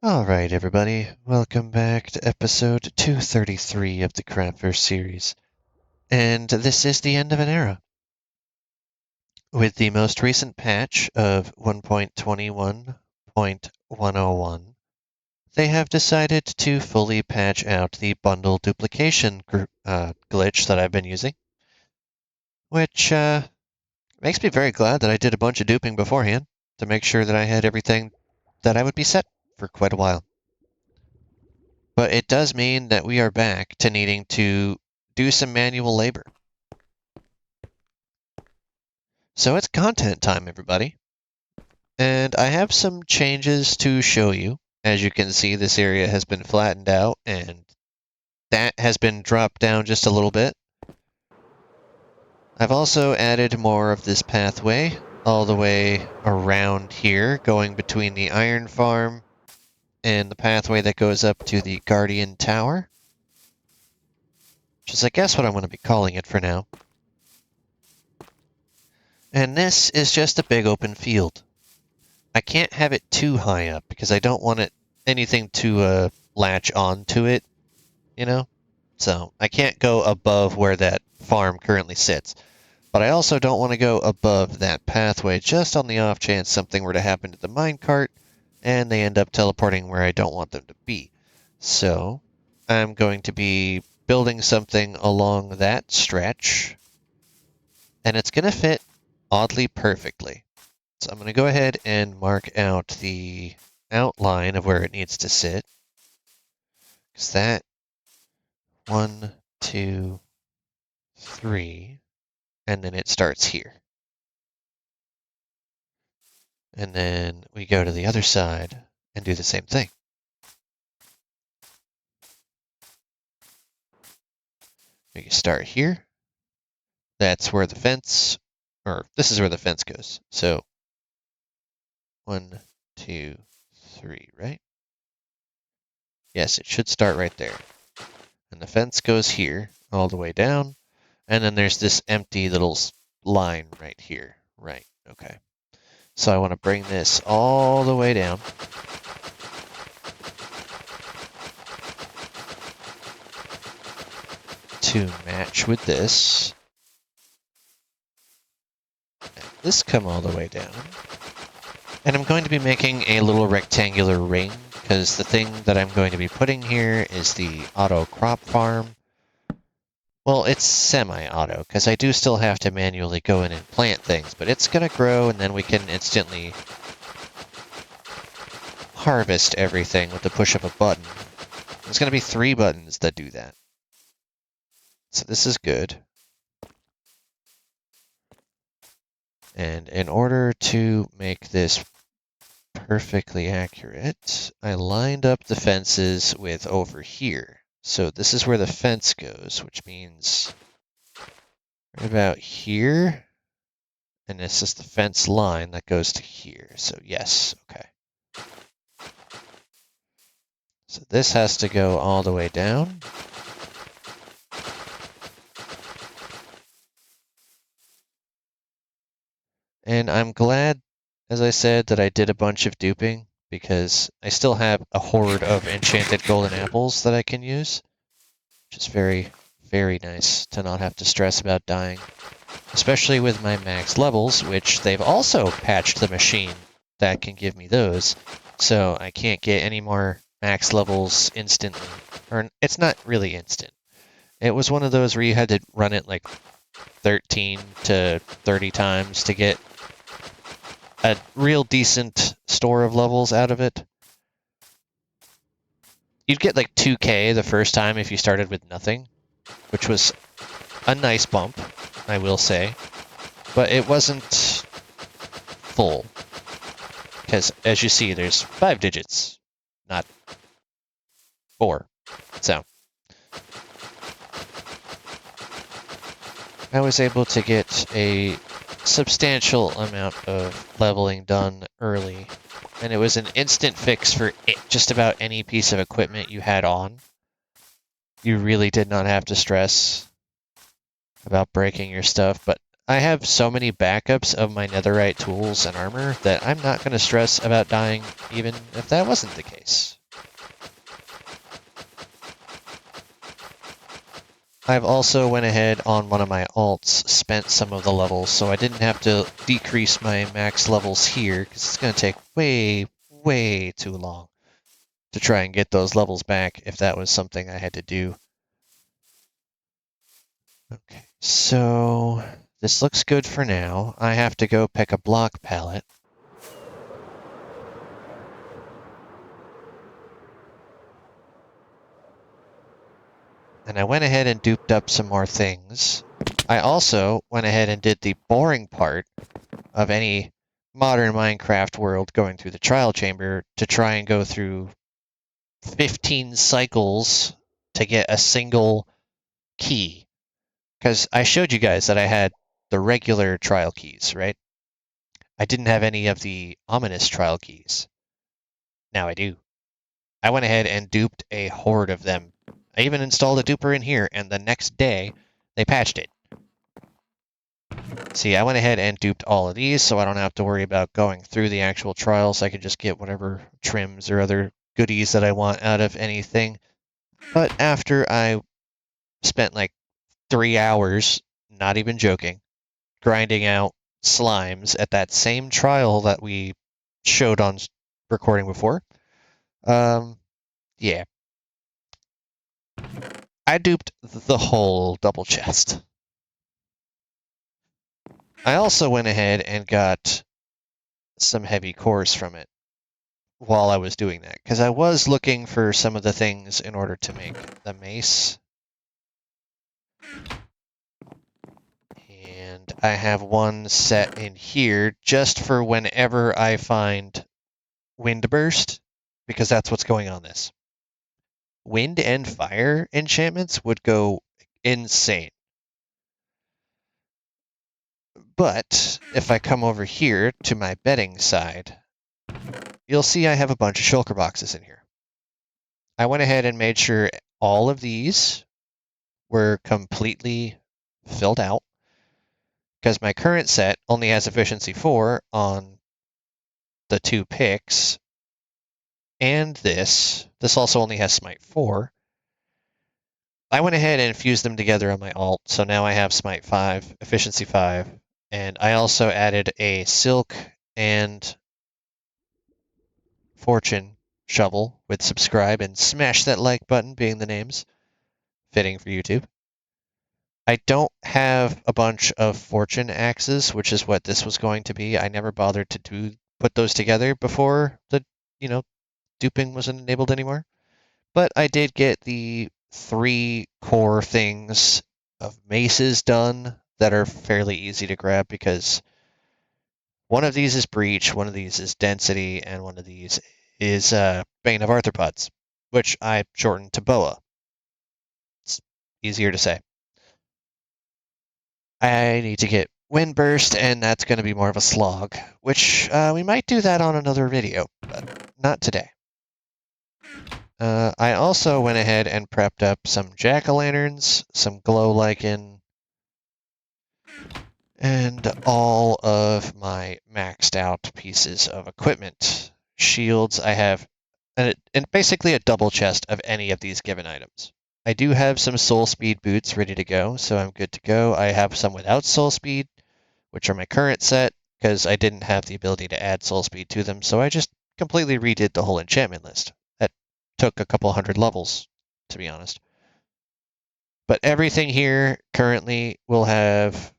Alright, everybody, welcome back to episode 233 of the Craftverse series. And this is the end of an era. With the most recent patch of 1.21.101, they have decided to fully patch out the bundle duplication glitch that I've been using, which makes me very glad that I did a bunch of duping beforehand to make sure that I had everything that I would be set for quite a while. But it does mean that we are back to needing to do some manual labor. So it's content time, everybody. And I have some changes to show you. As you can see, this area has been flattened out, and that has been dropped down just a little bit. I've also added more of this pathway all the way around here, going between the iron farm and the pathway that goes up to the Guardian Tower, which is, I guess, what I'm going to be calling it for now. And this is just a big open field. I can't have it too high up because I don't want anything to latch onto it, you know? So I can't go above where that farm currently sits. But I also don't want to go above that pathway just on the off chance something were to happen to the minecart and they end up teleporting where I don't want them to be. So I'm going to be building something along that stretch, and it's going to fit oddly perfectly. So I'm going to go ahead and mark out the outline of where it needs to sit. Because that 1, 2, 3, and then it starts here. And then we go to the other side and do the same thing. We can start here. That's where the fence, or this is where the fence goes. So 1, 2, 3, right? Yes, it should start right there. And the fence goes here all the way down. And then there's this empty little line right here. Right, okay. So I want to bring this all the way down. To match with this. And this come all the way down. And I'm going to be making a little rectangular ring, because the thing that I'm going to be putting here is the auto crop farm. Well, it's semi-auto, because I do still have to manually go in and plant things, but it's going to grow, and then we can instantly harvest everything with the push of a button. There's going to be 3 buttons that do that. So this is good. And in order to make this perfectly accurate, I lined up the fences with over here. So this is where the fence goes, which means right about here. And this is the fence line that goes to here. So yes, okay. So this has to go all the way down. And I'm glad, as I said, that I did a bunch of duping, because I still have a horde of enchanted golden apples that I can use, which is very, very nice to not have to stress about dying, especially with my max levels, which they've also patched the machine that can give me those, so I can't get any more max levels instantly. Or it's not really instant. It was one of those where you had to run it like 13 to 30 times to get a real decent store of levels out of it. You'd get like 2k the first time if you started with nothing, which was a nice bump, I will say. But it wasn't full, because as you see, there's 5 digits, not 4. So I was able to get a substantial amount of leveling done early, and it was an instant fix for just about any piece of equipment you had on. You really did not have to stress about breaking your stuff, but I have so many backups of my netherite tools and armor that I'm not going to stress about dying even if that wasn't the case. I've also went ahead on one of my alts, spent some of the levels, so I didn't have to decrease my max levels here, because it's going to take way, way too long to try and get those levels back if that was something I had to do. Okay, so this looks good for now. I have to go pick a block pallet. And I went ahead and duped up some more things. I also went ahead and did the boring part of any modern Minecraft world going through the trial chamber to try and go through 15 cycles to get a single key. Because I showed you guys that I had the regular trial keys, right? I didn't have any of the ominous trial keys. Now I do. I went ahead and duped a horde of them. I even installed a duper in here, and the next day, they patched it. See, I went ahead and duped all of these, so I don't have to worry about going through the actual trials. I can just get whatever trims or other goodies that I want out of anything. But after I spent like 3 hours, not even joking, grinding out slimes at that same trial that we showed on recording before, yeah, I duped the whole double chest. I also went ahead and got some heavy cores from it while I was doing that, because I was looking for some of the things in order to make the mace. And I have one set in here just for whenever I find Windburst, because that's what's going on this. Wind and fire enchantments would go insane. But if I come over here to my bedding side, you'll see I have a bunch of shulker boxes in here. I went ahead and made sure all of these were completely filled out, because my current set only has efficiency 4 on the 2 picks, and this also only has smite 4. I went ahead and fused them together on my alt, so now I have smite 5, efficiency 5, and I also added a silk and fortune shovel with subscribe and smash that like button being the names, fitting for YouTube. I don't have a bunch of fortune axes, which is what this was going to be. I never bothered to put those together before the, duping wasn't enabled anymore. But I did get the 3 core things of maces done that are fairly easy to grab, because one of these is breach, one of these is density, and one of these is bane of arthropods, which I shortened to boa. It's easier to say. I need to get Windburst, and that's going to be more of a slog, which we might do that on another video, but not today. I also went ahead and prepped up some jack-o'-lanterns, some glow lichen, and all of my maxed out pieces of equipment. Shields, I have, and basically a double chest of any of these given items. I do have some soul speed boots ready to go, so I'm good to go. I have some without soul speed, which are my current set, because I didn't have the ability to add soul speed to them, so I just completely redid the whole enchantment list. That took a couple hundred levels, to be honest. But everything here currently will have...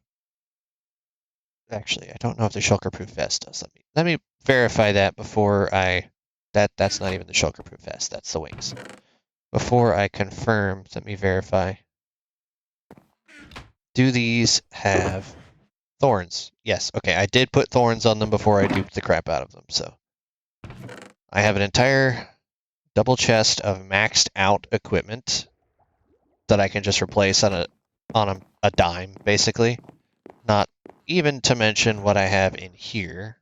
Actually, I don't know if the shulker-proof vest does. Let me verify that before I... That's not even the shulker-proof vest, that's the wings. Before I confirm, let me verify. Do these have thorns? Yes, okay, I did put thorns on them before I duped the crap out of them, so. I have an entire double chest of maxed out equipment that I can just replace on a dime, basically. Not even to mention what I have in here,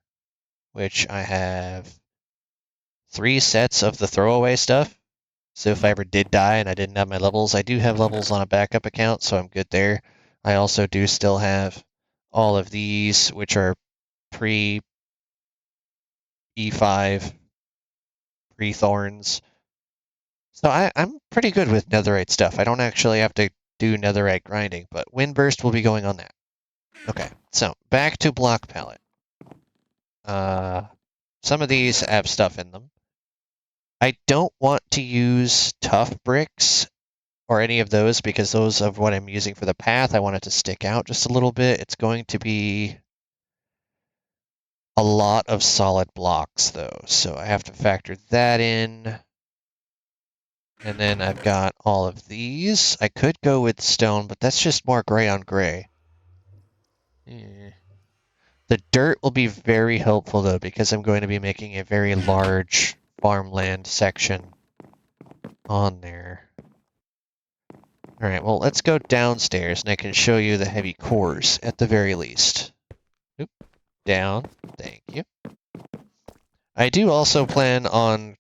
which I have 3 sets of the throwaway stuff. So if I ever did die and I didn't have my levels, I do have levels on a backup account, so I'm good there. I also do still have all of these, which are pre E5, pre thorns. So I'm pretty good with netherite stuff. I don't actually have to do netherite grinding, but Windburst will be going on that. Okay, so back to block palette. Some of these have stuff in them. I don't want to use tough bricks or any of those because those of what I'm using for the path, I want it to stick out just a little bit. It's going to be a lot of solid blocks though, so I have to factor that in. And then I've got all of these. I could go with stone, but that's just more gray on gray. The dirt will be very helpful though, because I'm going to be making a very large farmland section on there. All right, well, let's go downstairs and I can show you the heavy cores at the very least. Oop, down, thank you. I do also plan on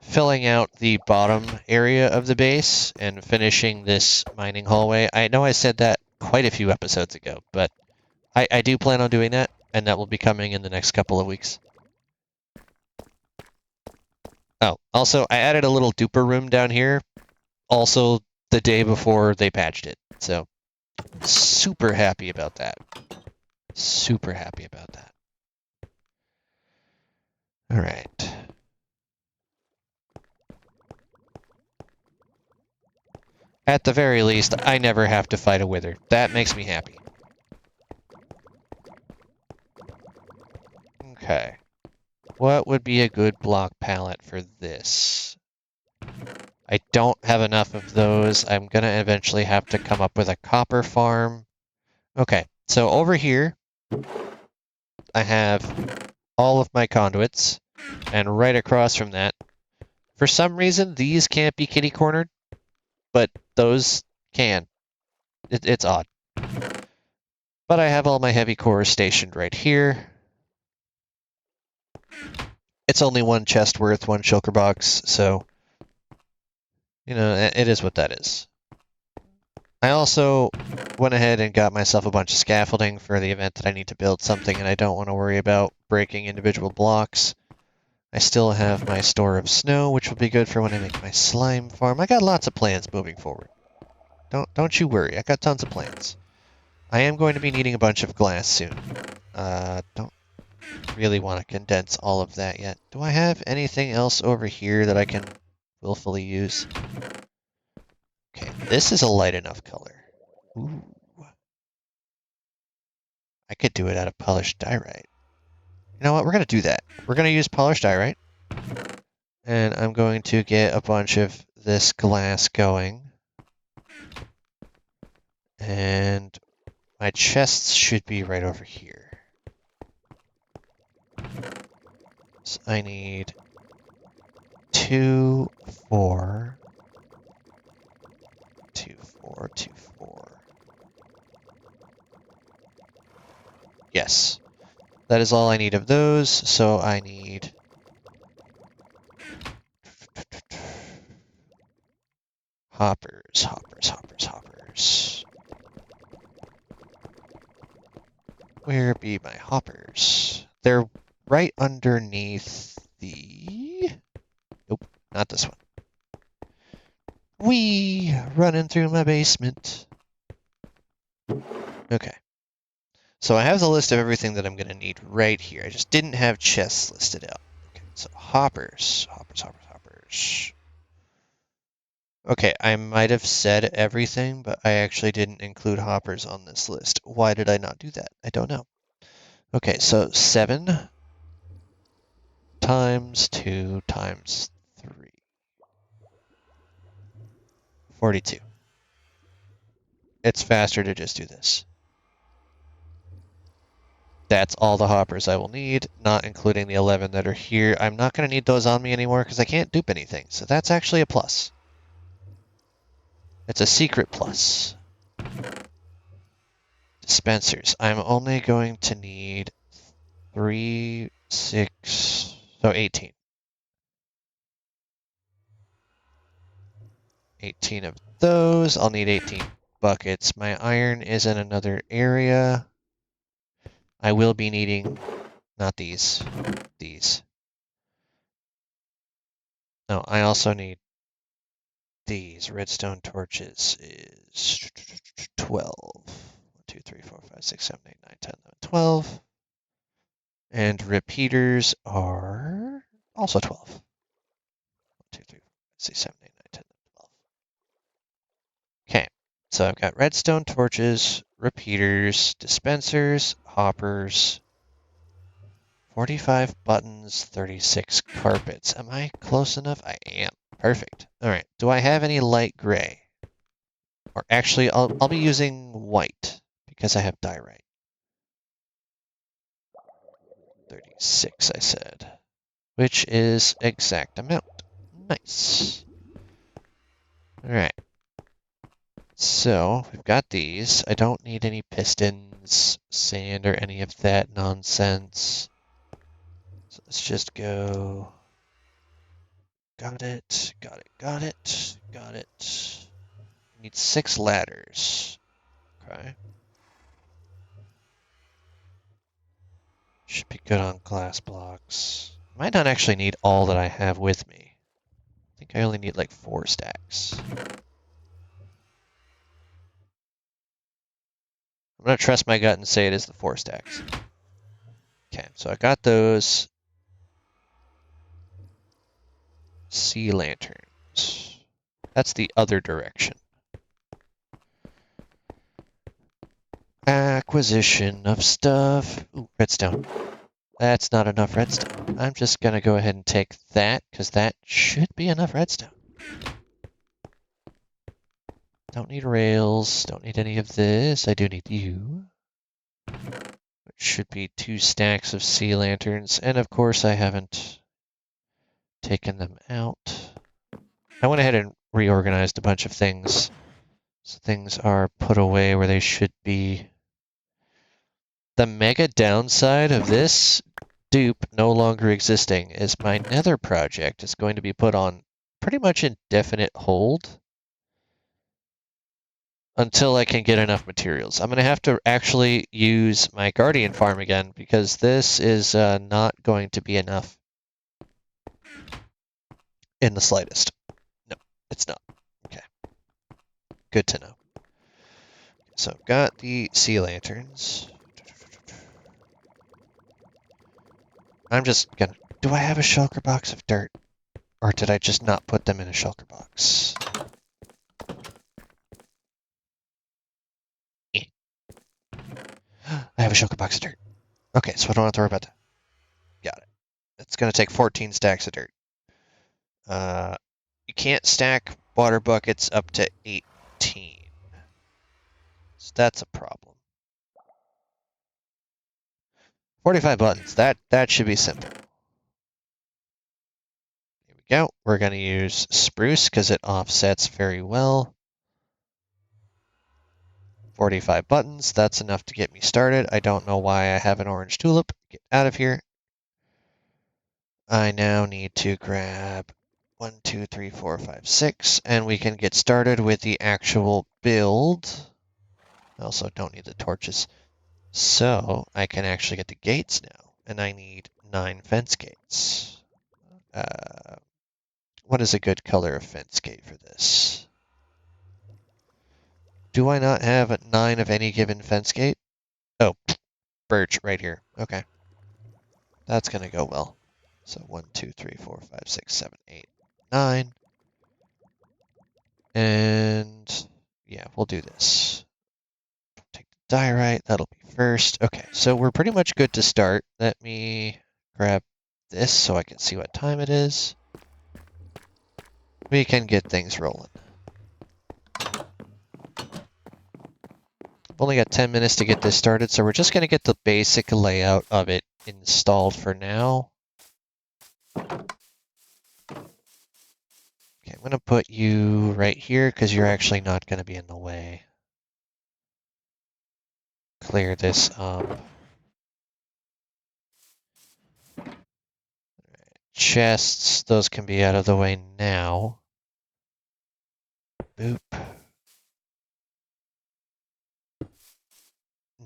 filling out the bottom area of the base and finishing this mining hallway. I know I said that quite a few episodes ago, but I do plan on doing that, and that will be coming in the next couple of weeks. Oh, also, I added a little duper room down here, also the day before they patched it. So, super happy about that. Super happy about that. All right. At the very least, I never have to fight a wither. That makes me happy. Okay. What would be a good block palette for this? I don't have enough of those. I'm going to eventually have to come up with a copper farm. Okay, so over here, I have all of my conduits, and right across from that, for some reason, these can't be kitty-cornered, but those can. It's odd. But I have all my heavy cores stationed right here. It's only one chest worth, one shulker box, so, you know, it is what that is. I also went ahead and got myself a bunch of scaffolding for the event that I need to build something and I don't want to worry about breaking individual blocks. I still have my store of snow, which will be good for when I make my slime farm. I got lots of plans moving forward. Don't you worry, I got tons of plans. I am going to be needing a bunch of glass soon. Don't really want to condense all of that yet. Do I have anything else over here that I can willfully use? Okay, this is a light enough color. Ooh. I could do it out of polished diorite. You know what? We're going to do that. We're going to use polished diorite. And I'm going to get a bunch of this glass going. And my chests should be right over here. So I need 2, 4, 2, 4, 2, 4. Yes. That is all I need of those, so I need hoppers, hoppers, hoppers, hoppers. Where be my hoppers? They're right underneath the... Nope, not this one. Whee! Running through my basement. Okay. So I have the list of everything that I'm going to need right here. I just didn't have chests listed out. Okay, so hoppers, hoppers, hoppers, hoppers. Okay, I might have said everything, but I actually didn't include hoppers on this list. Why did I not do that? I don't know. Okay, so 7 times 2 times 3. 42. It's faster to just do this. That's all the hoppers I will need, not including the 11 that are here. I'm not going to need those on me anymore because I can't dupe anything, so that's actually a plus. It's a secret plus. Dispensers. I'm only going to need 3, 6, so 18. 18 of those. I'll need 18 buckets. My iron is in another area. I will be needing, not these, these. No, I also need these. Redstone torches is 12. 1, 2, 3, 4, 5, 6, 7, 8, 9, 10, 11, 12. And repeaters are also 12. 1, 2, 3, 4, 5, 6, 7, 8, 9, 10, 11, 12. Okay, so I've got redstone torches, repeaters, dispensers, hoppers, 45 buttons, 36 carpets. Am I close enough? I am. Perfect. All right. Do I have any light gray? Or actually, I'll be using white because I have diorite. 36, I said, which is exact amount. Nice. All right. So we've got these. I don't need any pistons, sand, or any of that nonsense. So let's just go. Got it, got it, got it, got it. Need 6 ladders. Okay. Should be good on glass blocks. Might not actually need all that I have with me. I think I only need like 4 stacks. I'm gonna trust my gut and say it is the 4 stacks. Okay, so I got those sea lanterns. That's the other direction. Acquisition of stuff. Ooh, redstone. That's not enough redstone. I'm just gonna go ahead and take that, because that should be enough redstone. Don't need rails, don't need any of this. I do need you. It should be 2 stacks of sea lanterns, and of course I haven't taken them out. I went ahead and reorganized a bunch of things. So things are put away where they should be. The mega downside of this dupe no longer existing is my nether project is going to be put on pretty much indefinite hold until I can get enough materials. I'm going to have to actually use my guardian farm again because this is not going to be enough in the slightest. No, it's not. Okay. Good to know. So I've got the sea lanterns. I'm just gonna... Do I have a shulker box of dirt? Or did I just not put them in a shulker box? Eh. I have a shulker box of dirt. Okay, so I don't have to worry about that. Got it. It's gonna take 14 stacks of dirt. You can't stack water buckets up to 18. So that's a problem. 45 buttons. That should be simple. Here we go. We're going to use spruce because it offsets very well. 45 buttons. That's enough to get me started. I don't know why I have an orange tulip. Get out of here. I now need to grab 1, 2, 3, 4, 5, 6, and we can get started with the actual build. I also don't need the torches. So I can actually get the gates now, and I need 9 fence gates. What is a good color of fence gate for this? Do I not have 9 of any given fence gate? Oh, birch right here. Okay. That's going to go well. So 1, 2, 3, 4, 5, 6, 7, 8, 9. And yeah, we'll do this. Take the diorite. That'll be first. Okay, so we're pretty much good to start. Let me grab this so I can see what time it is. We can get things rolling. Only got 10 minutes to get this started, so we're just going to get the basic layout of it installed for now. Okay, I'm going to put you right here because you're actually not going to be in the way. Clear this up. Chests, those can be out of the way now. Boop.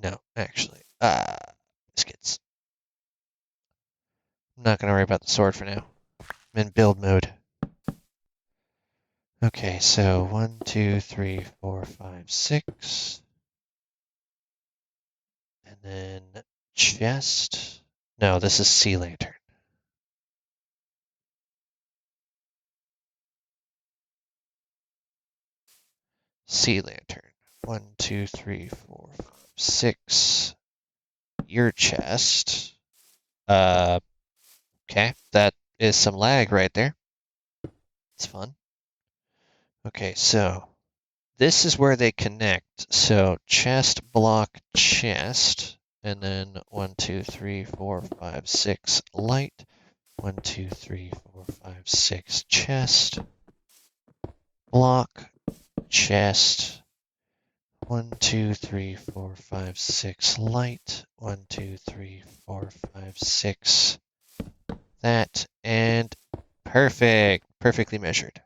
No, actually. Biscuits. I'm not going to worry about the sword for now. I'm in build mode. Okay, so 1, 2, 3, 4, 5, 6. And then chest. No, this is sea lantern. Sea lantern. 1, 2, 3, 4, 5, 6. Your chest. Okay, that is some lag right there. It's fun. Okay, so this is where they connect. So chest, block, chest, and then 1, 2, 3, 4, 5, 6 light. 1, 2, 3, 4, 5, 6 chest, block, chest. 1, 2, 3, 4, 5, 6 light. 1, 2, 3, 4, 5, 6. That and perfect. Perfectly measured.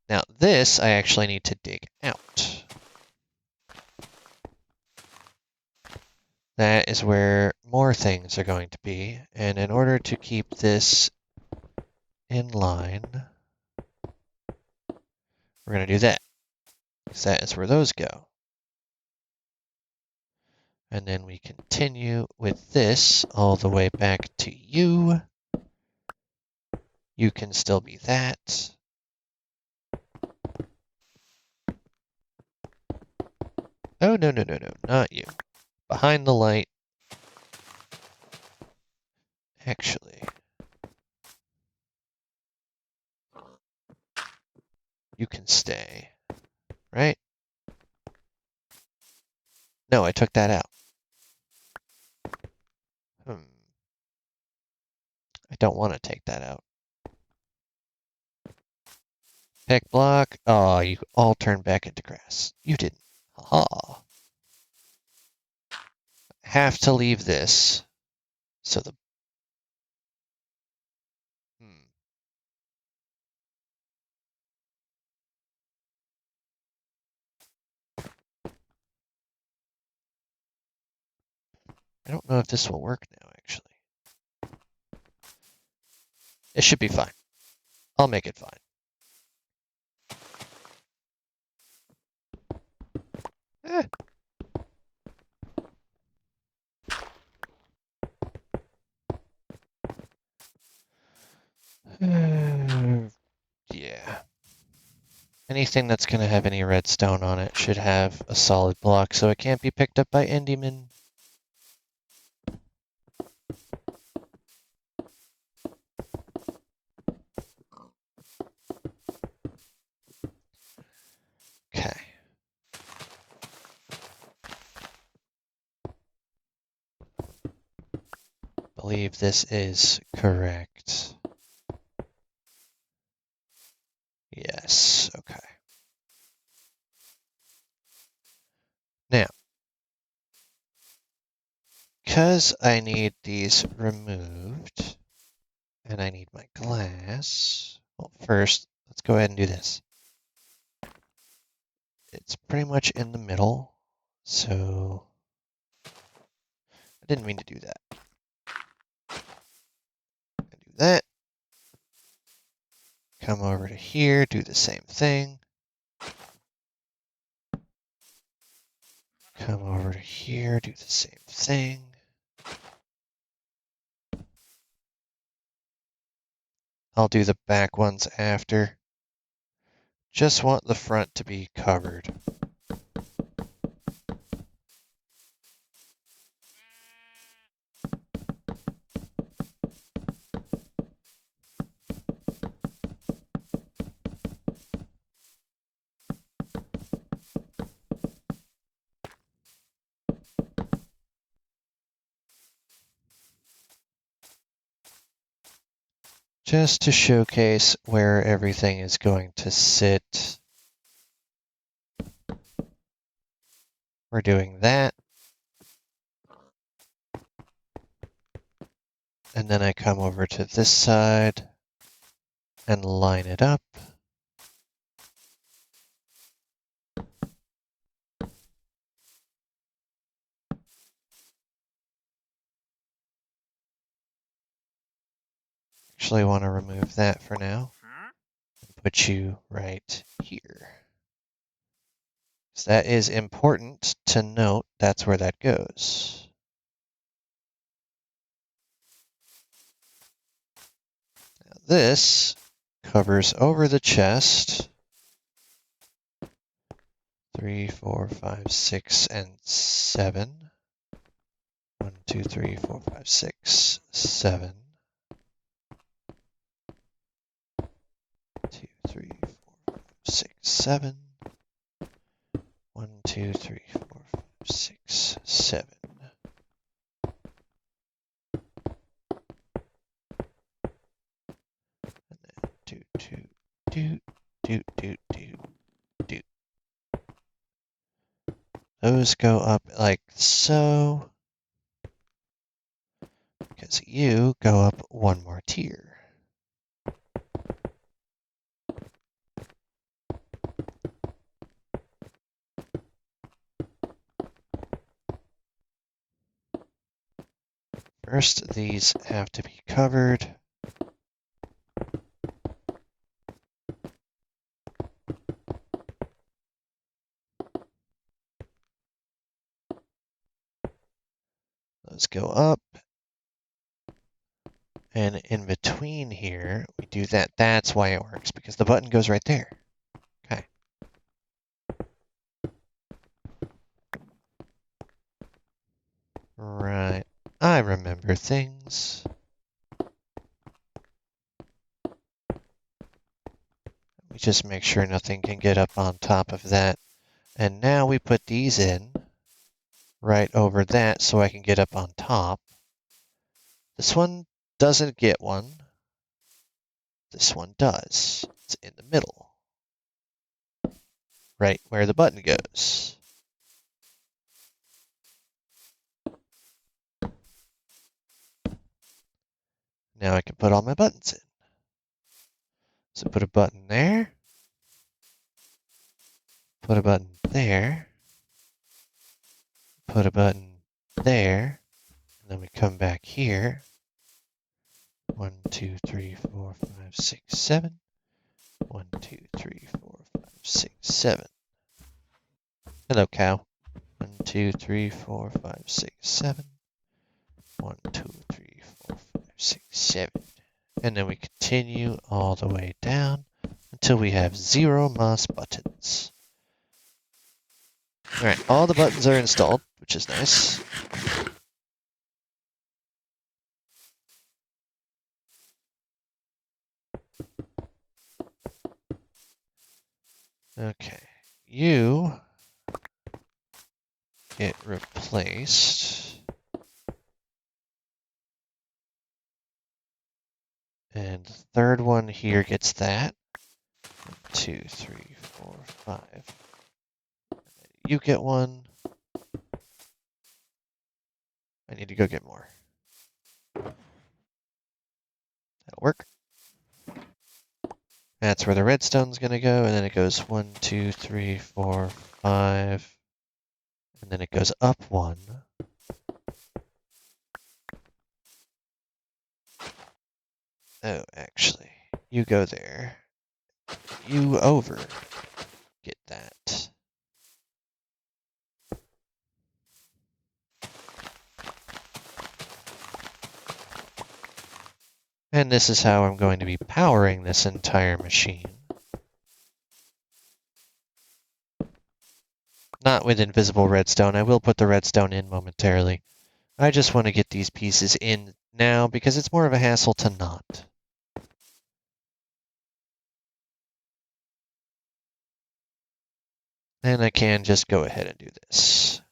Now this I actually need to dig out. That is where more things are going to be, and in order to keep this in line, we're going to do that, because that is where those go. And then we continue with this all the way back to you. You can still be that. Oh, no, no, no, no, not you. Behind the light. Actually, you can stay, right? No, I took that out. I don't want to take that out. Pick block. Oh, you all turned back into grass. You didn't. Haha. Have to leave this. So the... I don't know if this will work now, actually. It should be fine. I'll make it fine. Eh. Yeah. Anything that's going to have any redstone on it should have a solid block, so it can't be picked up by Endyman. Okay. Believe this is correct. Yes, okay. Now, because I need these removed, and I need my glass, well, first, let's go ahead and do this. It's pretty much in the middle, so I didn't mean to do that. Do that. Come over to here, do the same thing. Come over to here, do the same thing. I'll do the back ones after. Just want the front to be covered. Just to showcase where everything is going to sit. We're doing that. And then I come over to this side and line it up. Actually want to remove that for now. Put you right here. So that is important to note. That's where that goes. Now this covers over the chest. 3, 4, 5, 6, and 7. 1, 2, 3, 4, 5, 6, 7. 2, 3, 4, 5, 6, 7. 1, 2, 3, 4, 5, 6, 7. And then do, do, do, do, do, do. Those go up like so, because you go up one more tier. First, these have to be covered. Those go up. And in between here, we do that. That's why it works, because the button goes right there. Okay. Right. I remember things. We just make sure nothing can get up on top of that. And now we put these in right over that so I can get up on top. This one doesn't get one. This one does. It's in the middle. Right where the button goes. Now I can put all my buttons in. So put a button there. Put a button there. Put a button there. And then we come back here. 1, 2, 3, 4, 5, 6, 7. 1, 2, 3, 4, 5, 6, 7. Hello, cow. 1, 2, 3, 4, 5, 6, 7. 1, 2, 3, 4, 5, 6, 7. And then we continue all the way down until we have 0 moss buttons. Alright, all the buttons are installed, which is nice. Okay, you get replaced. And the third one here gets that. 1, 2, 3, 4, 5. You get one. I need to go get more. That'll work. That's where the redstone's going to go, and then it goes 1, 2, 3, 4, 5. And then it goes up 1. Oh, actually, you go there. You over. Get that. And this is how I'm going to be powering this entire machine. Not with invisible redstone. I will put the redstone in momentarily. I just want to get these pieces in now because it's more of a hassle to not. And I can just go ahead and do this.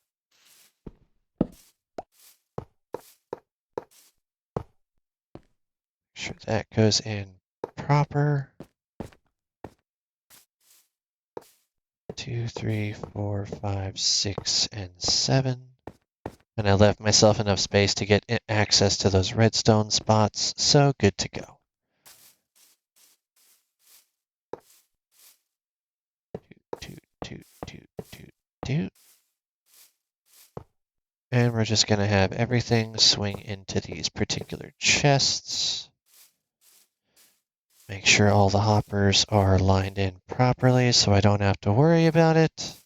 Make sure that goes in proper. 2, 3, 4, 5, 6, and 7. And I left myself enough space to get access to those redstone spots, so good to go. Toot. And we're just going to have everything swing into these particular chests. Make sure all the hoppers are lined in properly so I don't have to worry about it.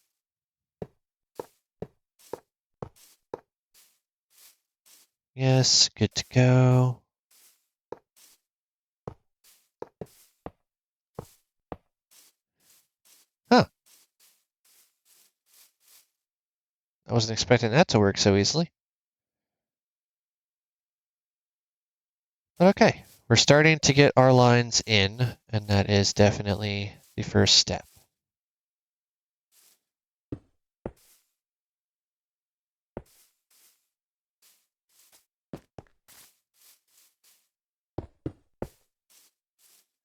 Yes, good to go. Huh. I wasn't expecting that to work so easily. Okay, we're starting to get our lines in, and that is definitely the first step.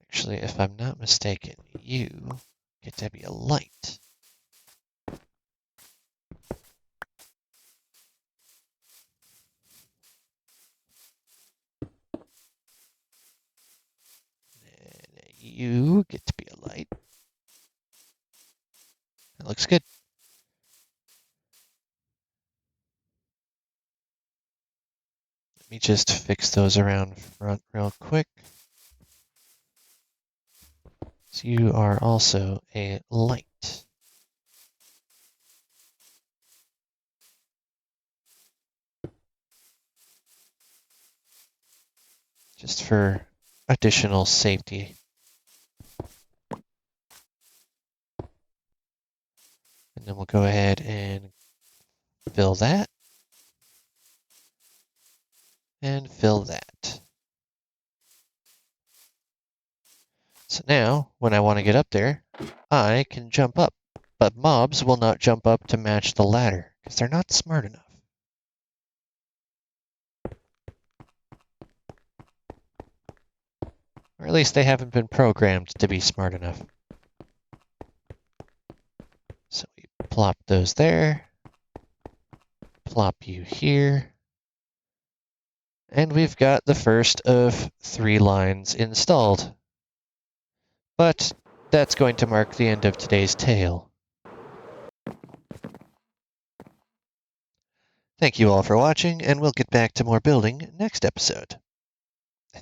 Actually, if I'm not mistaken, you get to be a light. And you get to be a light. That looks good. Let me just fix those around front real quick. So you are also a light. Just for additional safety. And then we'll go ahead and fill that. And fill that. So now, when I want to get up there, I can jump up. But mobs will not jump up to match the ladder, because they're not smart enough. Or at least they haven't been programmed to be smart enough. So we plop those there. Plop you here. And we've got the first of 3 lines installed. But that's going to mark the end of today's tale. Thank you all for watching, and we'll get back to more building next episode.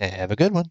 Have a good one.